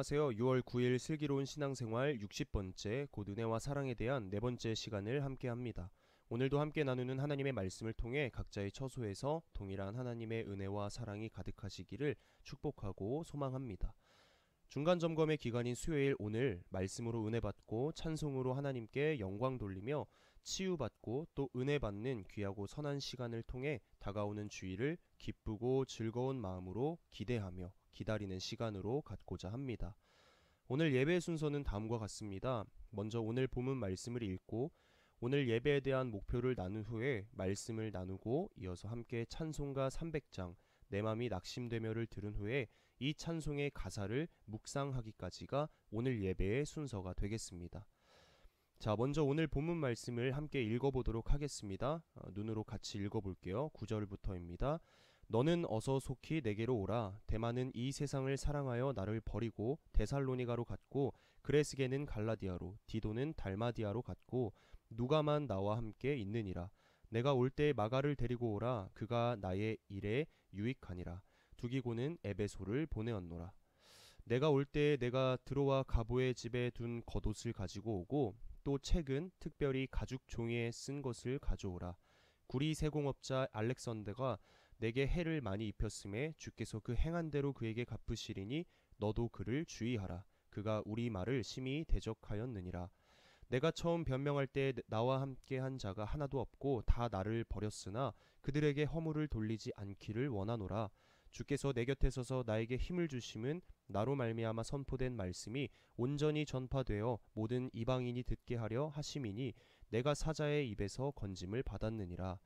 안녕하세요. 6월 9일 슬기로운 신앙생활 60번째 곧 은혜와 사랑에 대한 네 번째 시간을 함께 합니다. 오늘도 함께 나누는 하나님의 말씀을 통해 각자의 처소에서 동일한 하나님의 은혜와 사랑이 가득하시기를 축복하고 소망합니다. 중간 점검의 기간인 수요일 오늘 말씀으로 은혜 받고 찬송으로 하나님께 영광 돌리며 치유받고 또 은혜 받는 귀하고 선한 시간을 통해 다가오는 주일을 기쁘고 즐거운 마음으로 기대하며 기다리는 시간으로 갖고자 합니다. 오늘 예배 순서는 다음과 같습니다. 먼저 오늘 본문 말씀을 읽고 오늘 예배에 대한 목표를 나눈 후에 말씀을 나누고 이어서 함께 찬송가 300장 내 맘이 낙심되며를 들은 후에 이 찬송의 가사를 묵상하기까지가 오늘 예배의 순서가 되겠습니다. 자, 먼저 오늘 본문 말씀을 함께 읽어보도록 하겠습니다. 눈으로 같이 읽어볼게요. 9절부터입니다. 너는 어서 속히 내게로 오라. 데마는 이 세상을 사랑하여 나를 버리고 데살로니가로 갔고 그레스게는 갈라디아로 디도는 달마디아로 갔고 누가만 나와 함께 있느니라. 내가 올 때 마가를 데리고 오라. 그가 나의 일에 유익하니라. 두기고는 에베소를 보내었노라. 내가 올 때 내가 드로와 가보의 집에 둔 겉옷을 가지고 오고 또 책은 특별히 가죽 종이에 쓴 것을 가져오라. 구리 세공업자 알렉산더가 내게 해를 많이 입혔음에 주께서 그 행한 대로 그에게 갚으시리니 너도 그를 주의하라. 그가 우리 말을 심히 대적하였느니라. 내가 처음 변명할 때 나와 함께 한 자가 하나도 없고 다 나를 버렸으나 그들에게 허물을 돌리지 않기를 원하노라. 주께서 내 곁에 서서 나에게 힘을 주심은 나로 말미암아 선포된 말씀이 온전히 전파되어 모든 이방인이 듣게 하려 하심이니 내가 사자의 입에서 건짐을 받았느니라.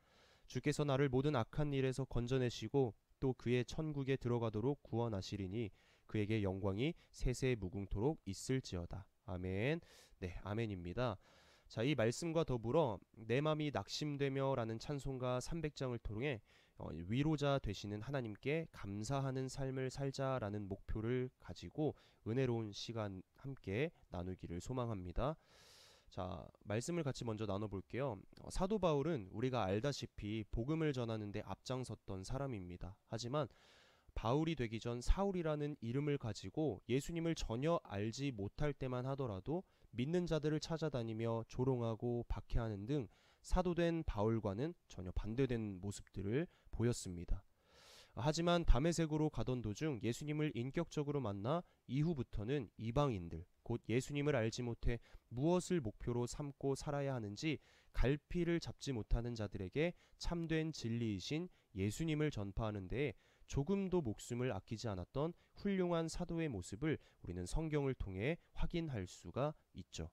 주께서 나를 모든 악한 일에서 건져내시고 또 그의 천국에 들어가도록 구원하시리니 그에게 영광이 세세 무궁토록 있을지어다. 아멘. 네, 아멘입니다. 자, 이 말씀과 더불어 내 맘이 낙심되며 라는 찬송가 300장을 통해 위로자 되시는 하나님께 감사하는 삶을 살자라는 목표를 가지고 은혜로운 시간 함께 나누기를 소망합니다. 자, 말씀을 같이 먼저 나눠볼게요. 사도 바울은 우리가 알다시피 복음을 전하는 데 앞장섰던 사람입니다. 하지만 바울이 되기 전 사울이라는 이름을 가지고 예수님을 전혀 알지 못할 때만 하더라도 믿는 자들을 찾아다니며 조롱하고 박해하는 등 사도된 바울과는 전혀 반대된 모습들을 보였습니다. 하지만 다메섹으로 가던 도중 예수님을 인격적으로 만나 이후부터는 이방인들, 곧 예수님을 알지 못해 무엇을 목표로 삼고 살아야 하는지 갈피를 잡지 못하는 자들에게 참된 진리이신 예수님을 전파하는 데에 조금도 목숨을 아끼지 않았던 훌륭한 사도의 모습을 우리는 성경을 통해 확인할 수가 있죠.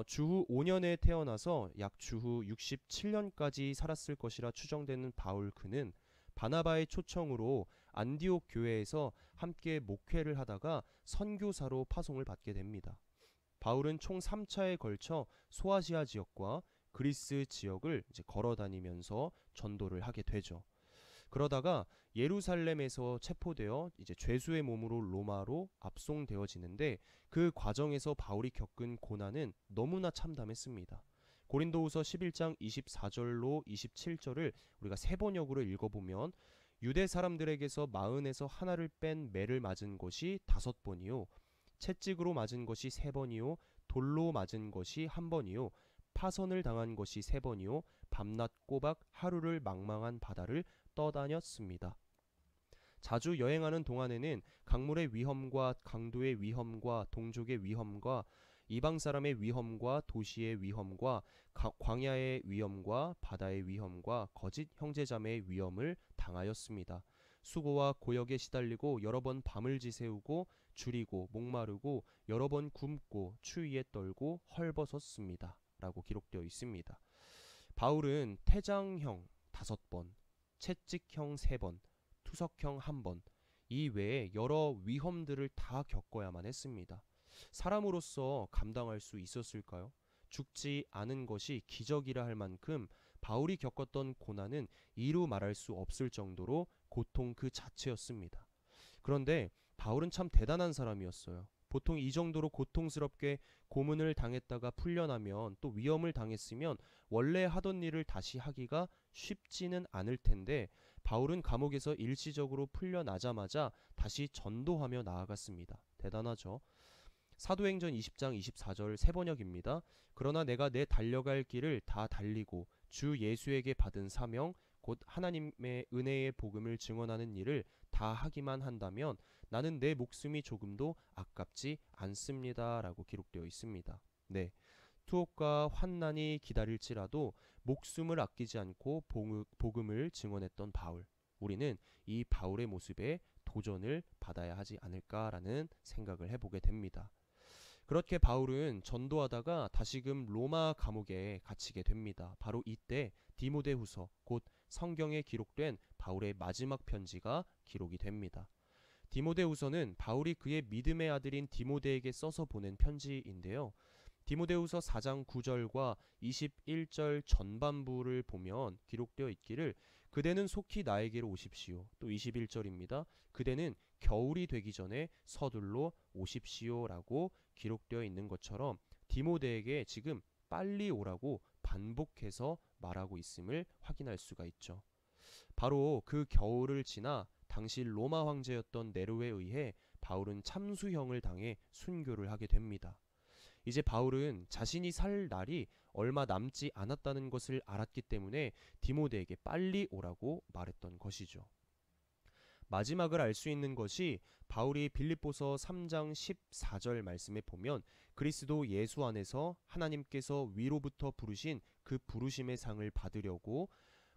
주후 5년에 태어나서 약 주후 67년까지 살았을 것이라 추정되는 바울 그는 바나바의 초청으로 안디옥 교회에서 함께 목회를 하다가 선교사로 파송을 받게 됩니다. 바울은 총 3차에 걸쳐 소아시아 지역과 그리스 지역을 걸어다니면서 전도를 하게 되죠. 그러다가 예루살렘에서 체포되어 죄수의 몸으로 로마로 압송되어지는데 그 과정에서 바울이 겪은 고난은 너무나 참담했습니다. 고린도후서 11장 24절로 27절을 우리가 세 번역으로 읽어보면 유대 사람들에게서 마흔에서 하나를 뺀 매를 맞은 것이 5번이요 채찍으로 맞은 것이 3번이요 돌로 맞은 것이 1번이요 파선을 당한 것이 3번이요 밤낮 꼬박 하루를 망망한 바다를 떠다녔습니다. 자주 여행하는 동안에는 강물의 위험과 강도의 위험과 동족의 위험과 이방 사람의 위험과 도시의 위험과 광야의 위험과 바다의 위험과 거짓 형제자매의 위험을 당하였습니다. 수고와 고역에 시달리고 여러 번 밤을 지새우고 줄이고 목마르고 여러 번 굶고 추위에 떨고 헐벗었습니다. 라고 기록되어 있습니다. 바울은 태장형 5번, 채찍형 3번, 투석형 1번 이 외에 여러 위험들을 다 겪어야만 했습니다. 사람으로서 감당할 수 있었을까요? 죽지 않은 것이 기적이라 할 만큼 바울이 겪었던 고난은 이루 말할 수 없을 정도로 고통 그 자체였습니다. 그런데 바울은 참 대단한 사람이었어요. 보통 이 정도로 고통스럽게 고문을 당했다가 풀려나면 또 위험을 당했으면 원래 하던 일을 다시 하기가 쉽지는 않을 텐데 바울은 감옥에서 일시적으로 풀려나자마자 다시 전도하며 나아갔습니다. 대단하죠. 사도행전 20장 24절 세번역입니다. 그러나 내가 내 달려갈 길을 다 달리고 주 예수에게 받은 사명 곧 하나님의 은혜의 복음을 증언하는 일을 다 하기만 한다면 나는 내 목숨이 조금도 아깝지 않습니다. 라고 기록되어 있습니다. 네, 투옥과 환난이 기다릴지라도 목숨을 아끼지 않고 복음을 증언했던 바울. 우리는 이 바울의 모습에 도전을 받아야 하지 않을까라는 생각을 해보게 됩니다. 그렇게 바울은 전도하다가 다시금 로마 감옥에 갇히게 됩니다. 바로 이때 디모데후서 곧 성경에 기록된 바울의 마지막 편지가 기록이 됩니다. 디모데후서는 바울이 그의 믿음의 아들인 디모데에게 써서 보낸 편지인데요. 디모데후서 4장 9절과 21절 전반부를 보면 기록되어 있기를 그대는 속히 나에게로 오십시오. 또 21절입니다. 그대는 겨울이 되기 전에 서둘러 오십시오라고 기록되어 있는 것처럼 디모데에게 지금 빨리 오라고 반복해서 말하고 있음을 확인할 수가 있죠. 바로 그 겨울을 지나 당시 로마 황제였던 네로에 의해 바울은 참수형을 당해 순교를 하게 됩니다. 이제 바울은 자신이 살 날이 얼마 남지 않았다는 것을 알았기 때문에 디모데에게 빨리 오라고 말했던 것이죠. 마지막을 알 수 있는 것이 바울이 빌립보서 3장 14절 말씀에 보면 그리스도 예수 안에서 하나님께서 위로부터 부르신 그 부르심의 상을 받으려고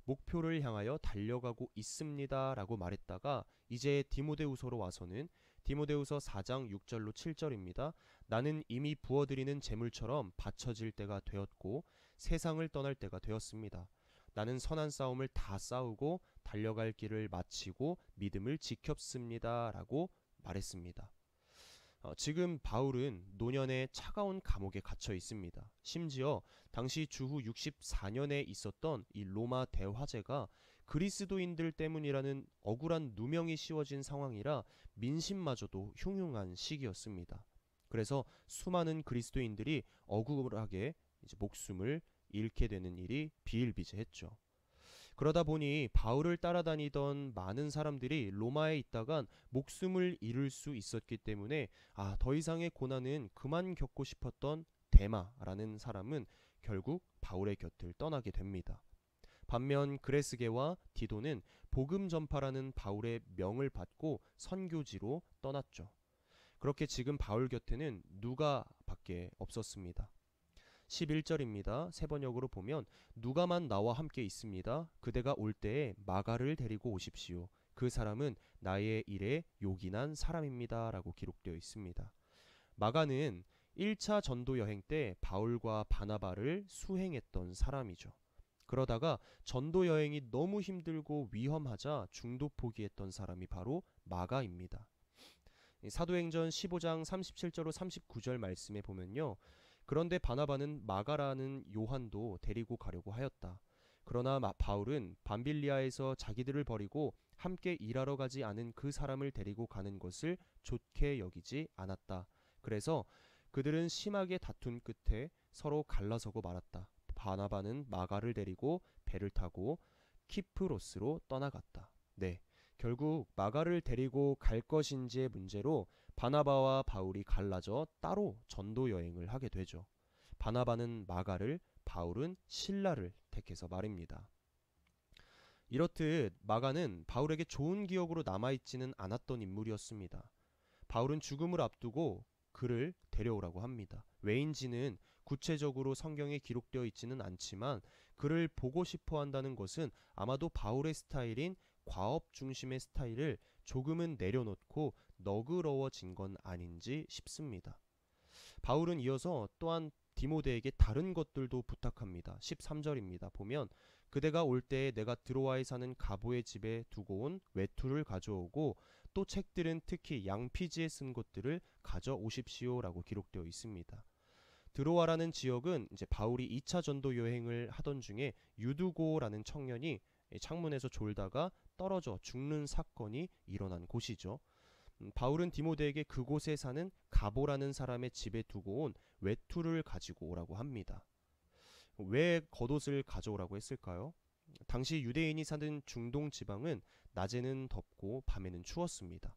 목표를 향하여 달려가고 있습니다 라고 말했다가 이제 디모데후서로 와서는 디모데후서 4장 6절로 7절입니다. 나는 이미 부어드리는 제물처럼 바쳐질 때가 되었고 세상을 떠날 때가 되었습니다. 나는 선한 싸움을 다 싸우고 달려갈 길을 마치고 믿음을 지켰습니다 라고 말했습니다. 지금 바울은 노년의 차가운 감옥에 갇혀 있습니다. 심지어 당시 주후 64년에 있었던 이 로마 대화재가 그리스도인들 때문이라는 억울한 누명이 씌워진 상황이라 민심마저도 흉흉한 시기였습니다. 그래서 수많은 그리스도인들이 억울하게 이제 목숨을 잃게 되는 일이 비일비재했죠. 그러다 보니 바울을 따라다니던 많은 사람들이 로마에 있다간 목숨을 잃을 수 있었기 때문에 더 이상의 고난은 그만 겪고 싶었던 데마라는 사람은 결국 바울의 곁을 떠나게 됩니다. 반면 그레스게와 디도는 복음 전파라는 바울의 명을 받고 선교지로 떠났죠. 그렇게 지금 바울 곁에는 누가밖에 없었습니다. 11절입니다. 세번역으로 보면 누가만 나와 함께 있습니다. 그대가 올 때에 마가를 데리고 오십시오. 그 사람은 나의 일에 요긴한 사람입니다. 라고 기록되어 있습니다. 마가는 1차 전도 여행 때 바울과 바나바를 수행했던 사람이죠. 그러다가 전도 여행이 너무 힘들고 위험하자 중도 포기했던 사람이 바로 마가입니다. 사도행전 15장 37절로 39절 말씀에 보면요. 그런데 바나바는 마가라는 요한도 데리고 가려고 하였다. 그러나 바울은 밤빌리아에서 자기들을 버리고 함께 일하러 가지 않은 그 사람을 데리고 가는 것을 좋게 여기지 않았다. 그래서 그들은 심하게 다툰 끝에 서로 갈라서고 말았다. 바나바는 마가를 데리고 배를 타고 키프로스로 떠나갔다. 네, 결국 마가를 데리고 갈 것인지의 문제로 바나바와 바울이 갈라져 따로 전도 여행을 하게 되죠. 바나바는 마가를, 바울은 실라를 택해서 말입니다. 이렇듯 마가는 바울에게 좋은 기억으로 남아있지는 않았던 인물이었습니다. 바울은 죽음을 앞두고 그를 데려오라고 합니다. 왜인지는 구체적으로 성경에 기록되어 있지는 않지만 그를 보고 싶어 한다는 것은 아마도 바울의 스타일인 과업 중심의 스타일을 조금은 내려놓고 너그러워진 건 아닌지 싶습니다. 바울은 이어서 또한 디모데에게 다른 것들도 부탁합니다. 13절입니다. 보면 그대가 올 때에 내가 드로아에 사는 가보의 집에 두고 온 외투를 가져오고 또 책들은 특히 양피지에 쓴 것들을 가져오십시오 라고 기록되어 있습니다. 드로아라는 지역은 이제 바울이 2차 전도 여행을 하던 중에 유두고라는 청년이 창문에서 졸다가 떨어져 죽는 사건이 일어난 곳이죠. 바울은 디모데에게 그곳에 사는 가보라는 사람의 집에 두고 온 외투를 가지고 오라고 합니다. 왜 겉옷을 가져오라고 했을까요? 당시 유대인이 사는 중동 지방은 낮에는 덥고 밤에는 추웠습니다.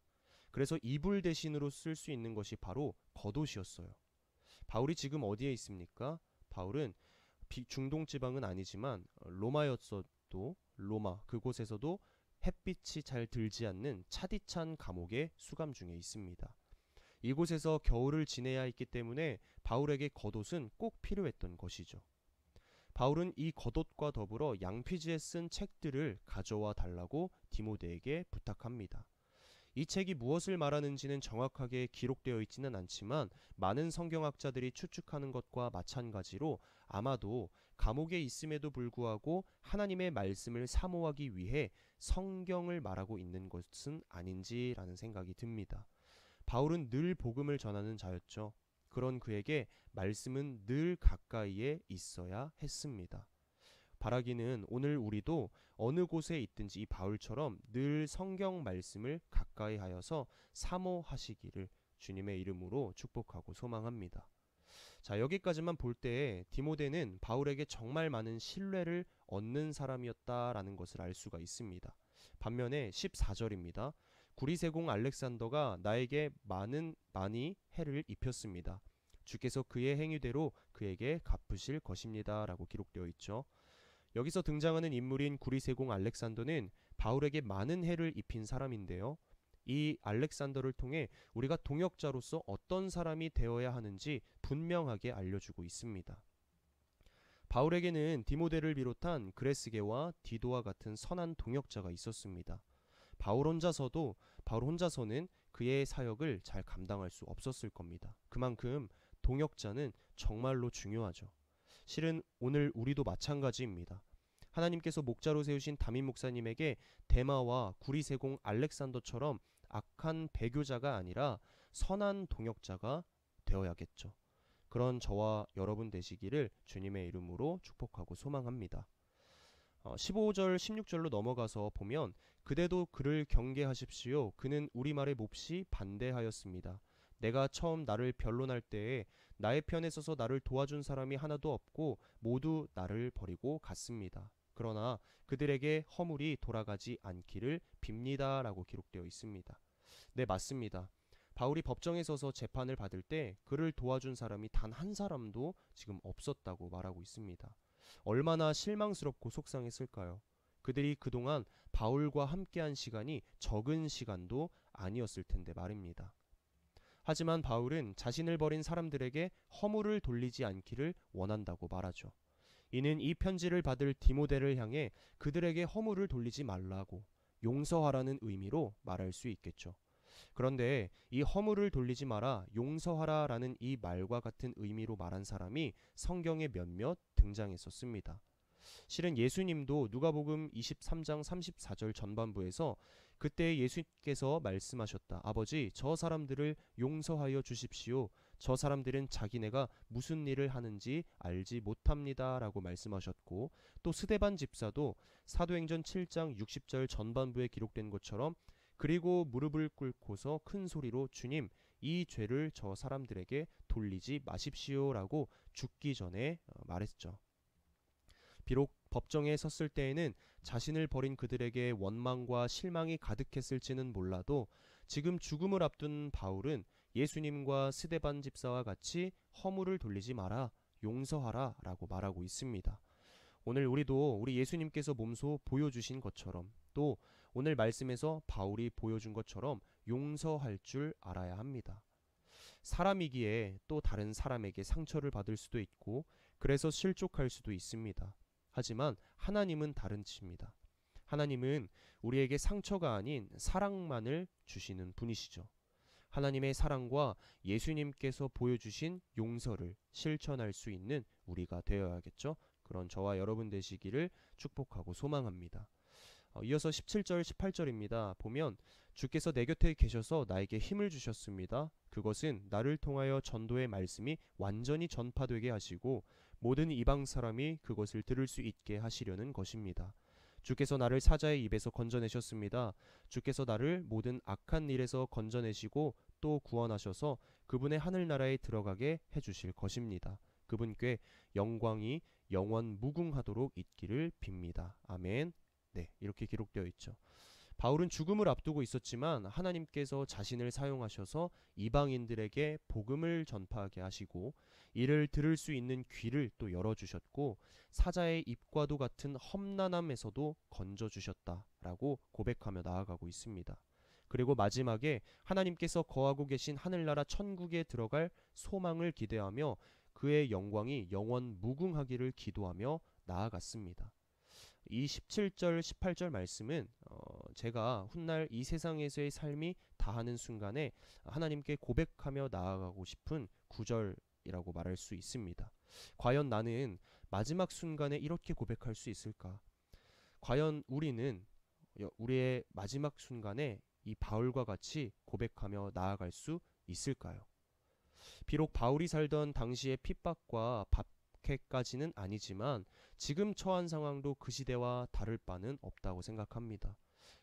그래서 이불 대신으로 쓸 수 있는 것이 바로 겉옷이었어요. 바울이 지금 어디에 있습니까? 바울은 중동 지방은 아니지만 로마였어도 로마 그곳에서도 햇빛이 잘 들지 않는 차디찬 감옥에 수감 중에 있습니다. 이곳에서 겨울을 지내야 했기 때문에 바울에게 겉옷은 꼭 필요했던 것이죠. 바울은 이 겉옷과 더불어 양피지에 쓴 책들을 가져와 달라고 디모데에게 부탁합니다. 이 책이 무엇을 말하는지는 정확하게 기록되어 있지는 않지만 많은 성경학자들이 추측하는 것과 마찬가지로 아마도 감옥에 있음에도 불구하고 하나님의 말씀을 사모하기 위해 성경을 말하고 있는 것은 아닌지라는 생각이 듭니다. 바울은 늘 복음을 전하는 자였죠. 그런 그에게 말씀은 늘 가까이에 있어야 했습니다. 바라기는 오늘 우리도 어느 곳에 있든지 이 바울처럼 늘 성경 말씀을 가까이 하여서 사모하시기를 주님의 이름으로 축복하고 소망합니다. 자, 여기까지만 볼 때 디모데는 바울에게 정말 많은 신뢰를 얻는 사람이었다라는 것을 알 수가 있습니다. 반면에 14절입니다. 구리세공 알렉산더가 나에게 많이 해를 입혔습니다. 주께서 그의 행위대로 그에게 갚으실 것입니다. 라고 기록되어 있죠. 여기서 등장하는 인물인 구리세공 알렉산더는 바울에게 많은 해를 입힌 사람인데요. 이 알렉산더를 통해 우리가 동역자로서 어떤 사람이 되어야 하는지 분명하게 알려주고 있습니다. 바울에게는 디모데를 비롯한 그레스게와 디도와 같은 선한 동역자가 있었습니다. 바울 혼자서는 그의 사역을 잘 감당할 수 없었을 겁니다. 그만큼 동역자는 정말로 중요하죠. 실은 오늘 우리도 마찬가지입니다. 하나님께서 목자로 세우신 다민 목사님에게 데마와 구리세공 알렉산더처럼 악한 배교자가 아니라 선한 동역자가 되어야겠죠. 그런 저와 여러분 되시기를 주님의 이름으로 축복하고 소망합니다. 15절 16절로 넘어가서 보면 그대도 그를 경계하십시오. 그는 우리말에 몹시 반대하였습니다. 내가 처음 나를 변론할 때에 나의 편에 서서 나를 도와준 사람이 하나도 없고 모두 나를 버리고 갔습니다. 그러나 그들에게 허물이 돌아가지 않기를 빕니다. 라고 기록되어 있습니다. 네, 맞습니다. 바울이 법정에 서서 재판을 받을 때 그를 도와준 사람이 단 한 사람도 지금 없었다고 말하고 있습니다. 얼마나 실망스럽고 속상했을까요? 그들이 그동안 바울과 함께한 시간이 적은 시간도 아니었을 텐데 말입니다. 하지만 바울은 자신을 버린 사람들에게 허물을 돌리지 않기를 원한다고 말하죠. 이는 이 편지를 받을 디모데를 향해 그들에게 허물을 돌리지 말라고 용서하라는 의미로 말할 수 있겠죠. 그런데 이 허물을 돌리지 마라, 용서하라 라는 이 말과 같은 의미로 말한 사람이 성경에 몇몇 등장했었습니다. 실은 예수님도 누가복음 23장 34절 전반부에서 그때 예수께서 말씀하셨다. 아버지, 저 사람들을 용서하여 주십시오. 저 사람들은 자기네가 무슨 일을 하는지 알지 못합니다. 라고 말씀하셨고, 또 스데반 집사도 사도행전 7장 60절 전반부에 기록된 것처럼 그리고 무릎을 꿇고서 큰 소리로 주님, 이 죄를 저 사람들에게 돌리지 마십시오. 라고 죽기 전에 말했죠. 비록 법정에 섰을 때에는 자신을 버린 그들에게 원망과 실망이 가득했을지는 몰라도 지금 죽음을 앞둔 바울은 예수님과 스데반 집사와 같이 허물을 돌리지 마라, 용서하라 라고 말하고 있습니다. 오늘 우리도 우리 예수님께서 몸소 보여주신 것처럼 또 오늘 말씀에서 바울이 보여준 것처럼 용서할 줄 알아야 합니다. 사람이기에 또 다른 사람에게 상처를 받을 수도 있고 그래서 실족할 수도 있습니다. 하지만 하나님은 다른 칩니다. 하나님은 우리에게 상처가 아닌 사랑만을 주시는 분이시죠. 하나님의 사랑과 예수님께서 보여주신 용서를 실천할 수 있는 우리가 되어야겠죠. 그런 저와 여러분 되시기를 축복하고 소망합니다. 이어서 17절 18절입니다. 보면 주께서 내 곁에 계셔서 나에게 힘을 주셨습니다. 그것은 나를 통하여 전도의 말씀이 완전히 전파되게 하시고 모든 이방 사람이 그것을 들을 수 있게 하시려는 것입니다. 주께서 나를 사자의 입에서 건져내셨습니다. 주께서 나를 모든 악한 일에서 건져내시고 또 구원하셔서 그분의 하늘나라에 들어가게 해주실 것입니다. 그분께 영광이 영원 무궁하도록 있기를 빕니다. 아멘. 네, 이렇게 기록되어 있죠. 바울은 죽음을 앞두고 있었지만 하나님께서 자신을 사용하셔서 이방인들에게 복음을 전파하게 하시고 이를 들을 수 있는 귀를 또 열어주셨고 사자의 입과도 같은 험난함에서도 건져주셨다라고 고백하며 나아가고 있습니다. 그리고 마지막에 하나님께서 거하고 계신 하늘나라 천국에 들어갈 소망을 기대하며 그의 영광이 영원 무궁하기를 기도하며 나아갔습니다. 이 17절 18절 말씀은 제가 훗날 이 세상에서의 삶이 다하는 순간에 하나님께 고백하며 나아가고 싶은 구절이라고 말할 수 있습니다. 과연 나는 마지막 순간에 이렇게 고백할 수 있을까? 과연 우리는 우리의 마지막 순간에 이 바울과 같이 고백하며 나아갈 수 있을까요? 비록 바울이 살던 당시의 핍박과 박해까지는 아니지만 지금 처한 상황도 그 시대와 다를 바는 없다고 생각합니다.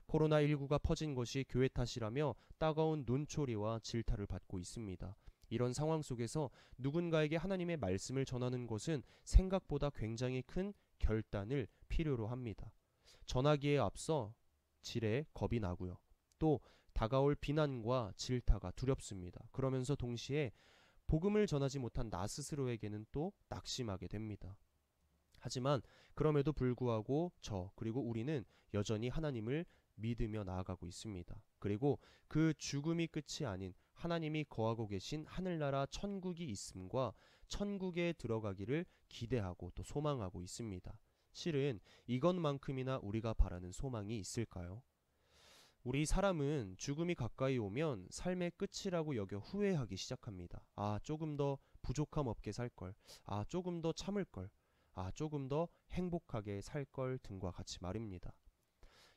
코로나19가 퍼진 것이 교회 탓이라며 따가운 눈초리와 질타를 받고 있습니다. 이런 상황 속에서 누군가에게 하나님의 말씀을 전하는 것은 생각보다 굉장히 큰 결단을 필요로 합니다. 전하기에 앞서 질에 겁이 나고요. 또 다가올 비난과 질타가 두렵습니다. 그러면서 동시에 복음을 전하지 못한 나 스스로에게는 또 낙심하게 됩니다. 하지만 그럼에도 불구하고 그리고 우리는 여전히 하나님을 믿으며 나아가고 있습니다. 그리고 그 죽음이 끝이 아닌 하나님이 거하고 계신 하늘나라 천국이 있음과 천국에 들어가기를 기대하고 또 소망하고 있습니다. 실은 이것만큼이나 우리가 바라는 소망이 있을까요? 우리 사람은 죽음이 가까이 오면 삶의 끝이라고 여겨 후회하기 시작합니다. 조금 더 부족함 없게 살걸. 조금 더 참을걸. 조금 더 행복하게 살걸 등과 같이 말입니다.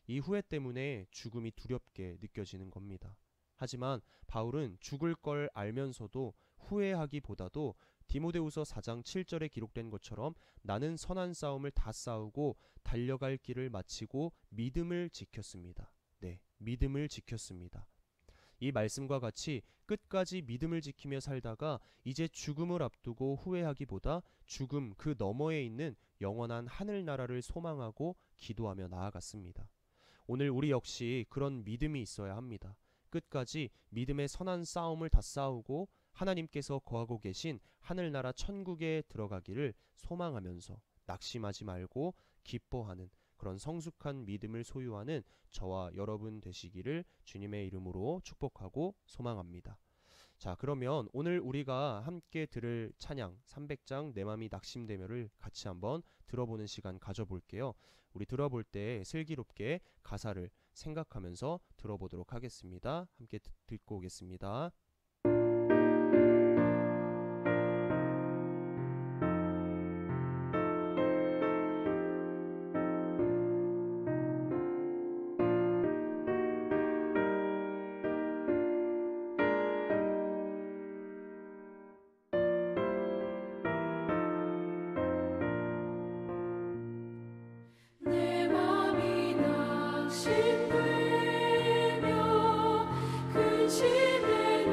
이 후회 때문에 죽음이 두렵게 느껴지는 겁니다. 하지만 바울은 죽을 걸 알면서도 후회하기보다도 디모데후서 4장 7절에 기록된 것처럼 나는 선한 싸움을 다 싸우고 달려갈 길을 마치고 믿음을 지켰습니다. 믿음을 지켰습니다. 이 말씀과 같이 끝까지 믿음을 지키며 살다가 이제 죽음을 앞두고 후회하기보다 죽음 그 너머에 있는 영원한 하늘나라를 소망하고 기도하며 나아갔습니다. 오늘 우리 역시 그런 믿음이 있어야 합니다. 끝까지 믿음의 선한 싸움을 다 싸우고 하나님께서 거하고 계신 하늘나라 천국에 들어가기를 소망하면서 낙심하지 말고 기뻐하는 그런 성숙한 믿음을 소유하는 저와 여러분 되시기를 주님의 이름으로 축복하고 소망합니다. 자, 그러면 오늘 우리가 함께 들을 찬양 300장 내 맘이 낙심되며를 같이 한번 들어보는 시간 가져볼게요. 우리 들어볼 때 슬기롭게 가사를 생각하면서 들어보도록 하겠습니다. 함께 듣고 오겠습니다. 내 맘이 낙심되며 근심에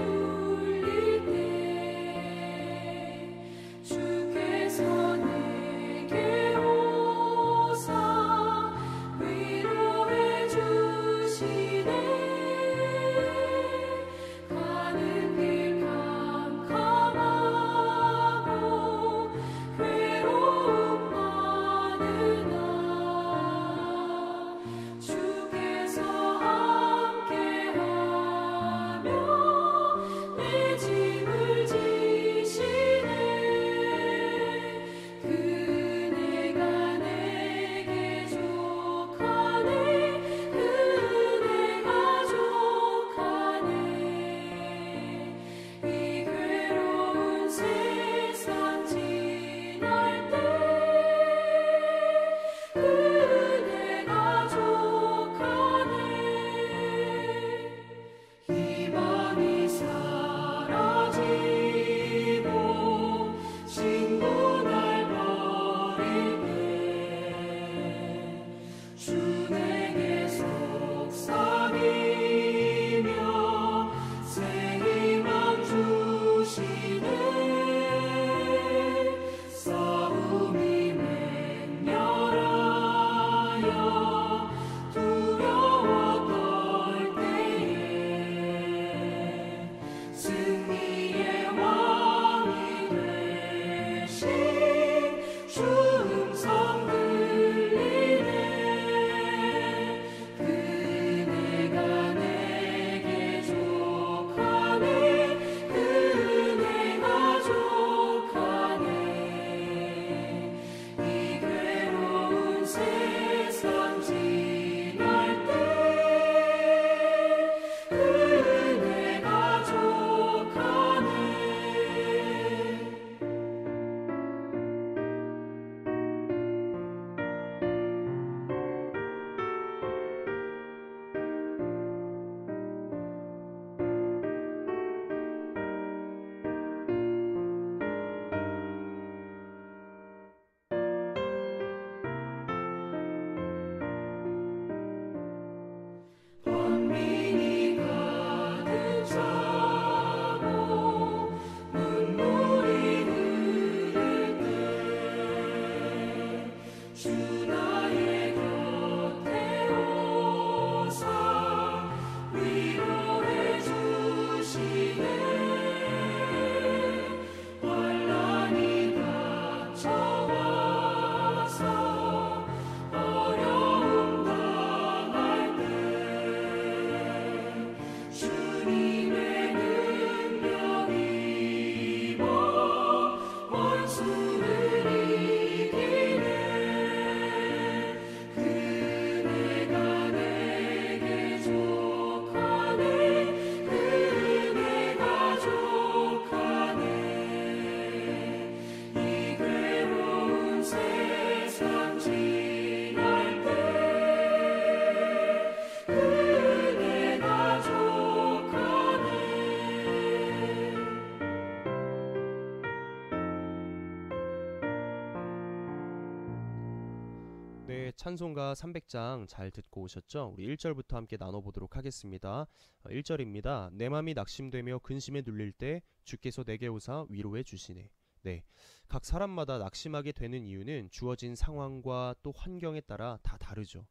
네, 찬송가 300장 잘 듣고 오셨죠? 우리 1절부터 함께 나눠보도록 하겠습니다. 1절입니다. 내 맘이 낙심되며 근심에 눌릴 때 주께서 내게 오사 위로해 주시네. 네, 각 사람마다 낙심하게 되는 이유는 주어진 상황과 또 환경에 따라 다 다르죠.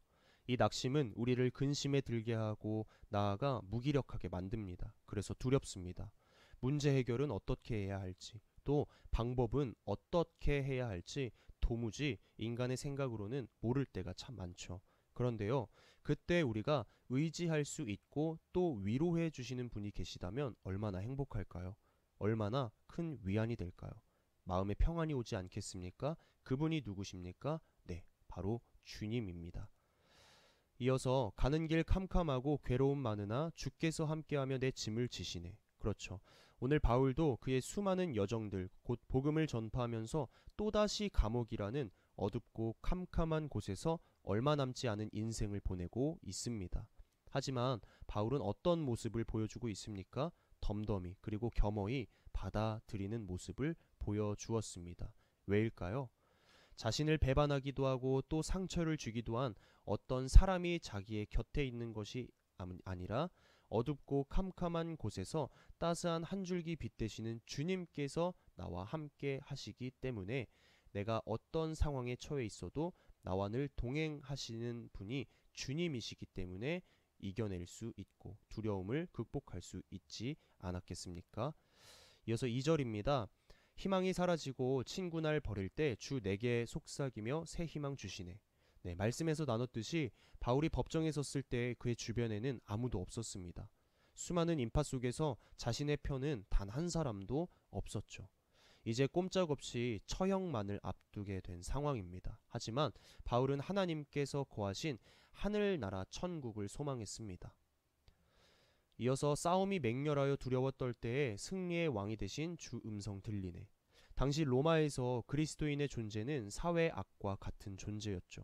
이 낙심은 우리를 근심에 들게 하고 나아가 무기력하게 만듭니다. 그래서 두렵습니다. 문제 해결은 어떻게 해야 할지, 또 방법은 어떻게 해야 할지 도무지 인간의 생각으로는 모를 때가 참 많죠. 그런데요, 그때 우리가 의지할 수 있고 또 위로해 주시는 분이 계시다면 얼마나 행복할까요? 얼마나 큰 위안이 될까요? 마음에 평안이 오지 않겠습니까? 그분이 누구십니까? 네, 바로 주님입니다. 이어서 가는 길 캄캄하고 괴로움 많으나 주께서 함께하며 내 짐을 지시네. 그렇죠. 오늘 바울도 그의 수많은 여정들, 곧 복음을 전파하면서 또다시 감옥이라는 어둡고 캄캄한 곳에서 얼마 남지 않은 인생을 보내고 있습니다. 하지만 바울은 어떤 모습을 보여주고 있습니까? 덤덤히 그리고 겸허히 받아들이는 모습을 보여주었습니다. 왜일까요? 자신을 배반하기도 하고 또 상처를 주기도 한 어떤 사람이 자기의 곁에 있는 것이 아니라 어둡고 캄캄한 곳에서 따스한 한 줄기 빛 되시는 주님께서 나와 함께 하시기 때문에 내가 어떤 상황에 처해 있어도 나와 늘 동행하시는 분이 주님이시기 때문에 이겨낼 수 있고 두려움을 극복할 수 있지 않았겠습니까? 이어서 2절입니다. 희망이 사라지고 친구 날 버릴 때 주 내게 속삭이며 새 희망 주시네. 네, 말씀에서 나눴듯이 바울이 법정에 섰을 때 그의 주변에는 아무도 없었습니다. 수많은 인파 속에서 자신의 편은 단 한 사람도 없었죠. 이제 꼼짝없이 처형만을 앞두게 된 상황입니다. 하지만 바울은 하나님께서 거하신 하늘나라 천국을 소망했습니다. 이어서 싸움이 맹렬하여 두려워 떨 때에 승리의 왕이 되신 주 음성 들리네. 당시 로마에서 그리스도인의 존재는 사회 악과 같은 존재였죠.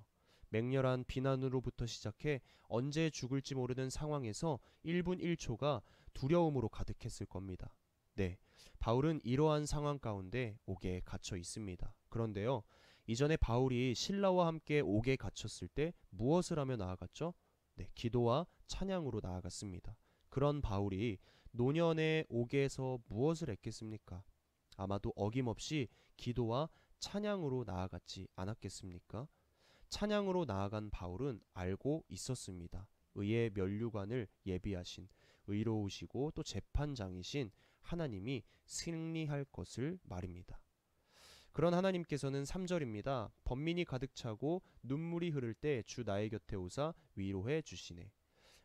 맹렬한 비난으로부터 시작해 언제 죽을지 모르는 상황에서 1분 1초가 두려움으로 가득했을 겁니다. 네, 바울은 이러한 상황 가운데 옥에 갇혀 있습니다. 그런데요, 이전에 바울이 신라와 함께 옥에 갇혔을 때 무엇을 하며 나아갔죠? 네, 기도와 찬양으로 나아갔습니다. 그런 바울이 노년의 옥에서 무엇을 했겠습니까? 아마도 어김없이 기도와 찬양으로 나아갔지 않았겠습니까? 찬양으로 나아간 바울은 알고 있었습니다. 의의 면류관을 예비하신 의로우시고 또 재판장이신 하나님이 승리할 것을 말입니다. 그런 하나님께서는 3절입니다. 번민이 가득 차고 눈물이 흐를 때 주 나의 곁에 오사 위로해 주시네.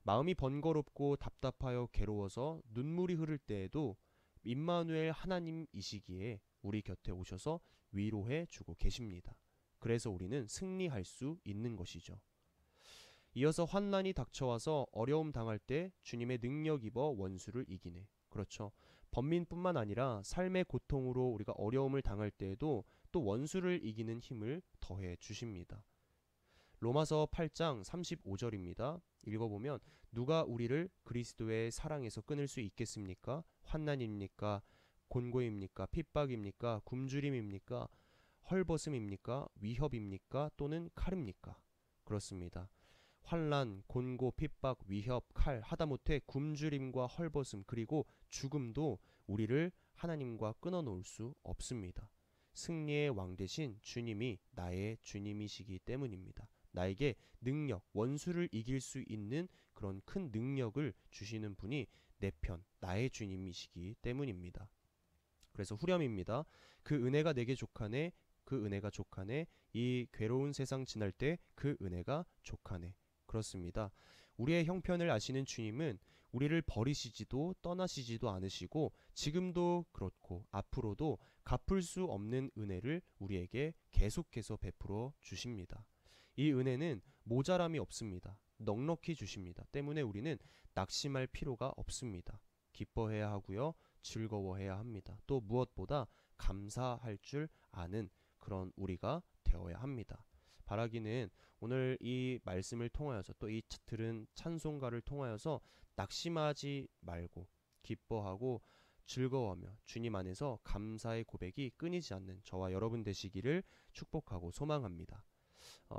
마음이 번거롭고 답답하여 괴로워서 눈물이 흐를 때에도 임마누엘 하나님이시기에 우리 곁에 오셔서 위로해 주고 계십니다. 그래서 우리는 승리할 수 있는 것이죠. 이어서 환난이 닥쳐와서 어려움 당할 때 주님의 능력 입어 원수를 이기네. 그렇죠. 번민뿐만 아니라 삶의 고통으로 우리가 어려움을 당할 때에도 또 원수를 이기는 힘을 더해 주십니다. 로마서 8장 35절입니다. 읽어보면 누가 우리를 그리스도의 사랑에서 끊을 수 있겠습니까? 환난입니까? 곤고입니까? 핍박입니까? 굶주림입니까? 헐벗음입니까? 위협입니까? 또는 칼입니까? 그렇습니다. 환난, 곤고, 핍박, 위협, 칼, 하다못해 굶주림과 헐벗음 그리고 죽음도 우리를 하나님과 끊어놓을 수 없습니다. 승리의 왕 대신 주님이 나의 주님이시기 때문입니다. 나에게 능력, 원수를 이길 수 있는 그런 큰 능력을 주시는 분이 내 편, 나의 주님이시기 때문입니다. 그래서 후렴입니다. 그 은혜가 내게 족하네, 그 은혜가 족하네, 이 괴로운 세상 지날 때 그 은혜가 족하네. 그렇습니다. 우리의 형편을 아시는 주님은 우리를 버리시지도 떠나시지도 않으시고 지금도 그렇고 앞으로도 갚을 수 없는 은혜를 우리에게 계속해서 베풀어 주십니다. 이 은혜는 모자람이 없습니다. 넉넉히 주십니다. 때문에 우리는 낙심할 필요가 없습니다. 기뻐해야 하고요. 즐거워해야 합니다. 또 무엇보다 감사할 줄 아는 그런 우리가 되어야 합니다. 바라기는 오늘 이 말씀을 통하여서 또 이 들은 찬송가를 통하여서 낙심하지 말고 기뻐하고 즐거워하며 주님 안에서 감사의 고백이 끊이지 않는 저와 여러분 되시기를 축복하고 소망합니다.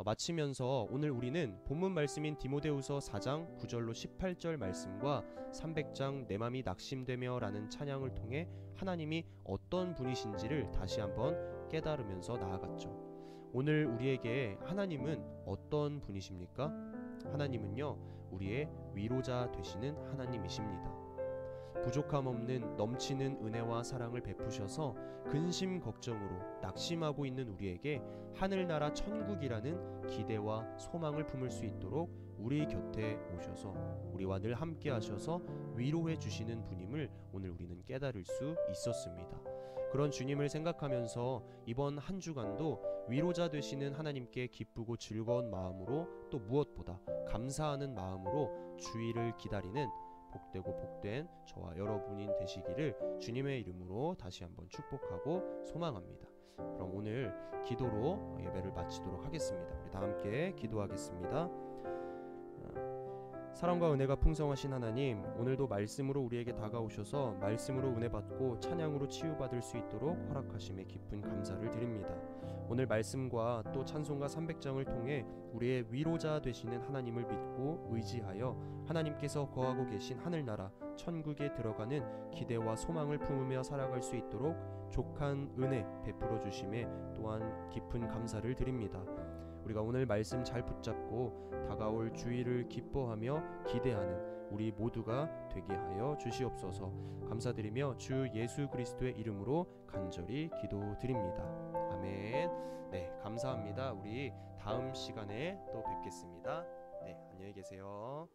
마치면서 오늘 우리는 본문 말씀인 디모데후서 4장 9절로 18절 말씀과 300장 내 맘이 낙심되며 라는 찬양을 통해 하나님이 어떤 분이신지를 다시 한번 깨달으면서 나아갔죠. 오늘 우리에게 하나님은 어떤 분이십니까? 하나님은요, 우리의 위로자 되시는 하나님이십니다. 부족함 없는 넘치는 은혜와 사랑을 베푸셔서 근심 걱정으로 낙심하고 있는 우리에게 하늘나라 천국이라는 기대와 소망을 품을 수 있도록 우리 곁에 오셔서 우리와 늘 함께 하셔서 위로해 주시는 분임을 오늘 우리는 깨달을 수 있었습니다. 그런 주님을 생각하면서 이번 한 주간도 위로자 되시는 하나님께 기쁘고 즐거운 마음으로, 또 무엇보다 감사하는 마음으로 주일을 기다리는 복되고 복된 저와 여러분이 되시기를 주님의 이름으로 다시 한번 축복하고 소망합니다. 그럼 오늘 기도로 예배를 마치도록 하겠습니다. 우리 다 함께 기도하겠습니다. 사랑과 은혜가 풍성하신 하나님, 오늘도 말씀으로 우리에게 다가오셔서 말씀으로 은혜 받고 찬양으로 치유받을 수 있도록 허락하심에 깊은 감사를 드립니다. 오늘 말씀과 또 찬송가 300장을 통해 우리의 위로자 되시는 하나님을 믿고 의지하여 하나님께서 거하고 계신 하늘나라 천국에 들어가는 기대와 소망을 품으며 살아갈 수 있도록 족한 은혜 베풀어 주심에 또한 깊은 감사를 드립니다. 우리가 오늘 말씀 잘 붙잡고 다가올 주일을 기뻐하며 기대하는 우리 모두가 되게 하여 주시옵소서. 감사드리며 주 예수 그리스도의 이름으로 간절히 기도드립니다. 아멘. 네, 감사합니다. 우리 다음 시간에 또 뵙겠습니다. 네, 안녕히 계세요.